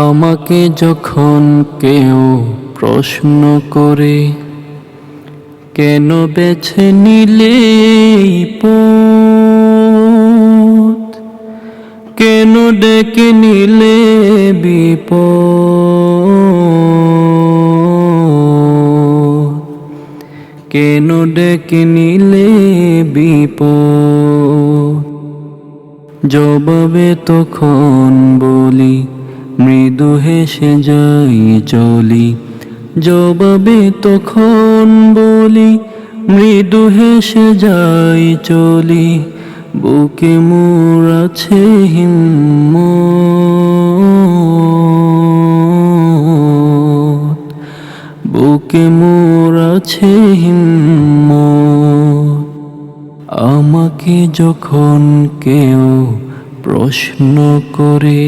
আমাকে যখন কেউ প্রশ্ন করে, কেন বেছে নিলে এই পথ, কেন ডেকে নিলে বিপদ, কেন ডেকে নিলে বিপদ, জবাবে তখন বলি মৃদু হেসে যাই চলি। জবাবে তখন বলি মৃদু হেসে যাই চলি। বুকে মোর আছে হিম্মত, বুকে মোর আছে হিম্মত। আমাকে যখন কেউ প্রশ্ন করে,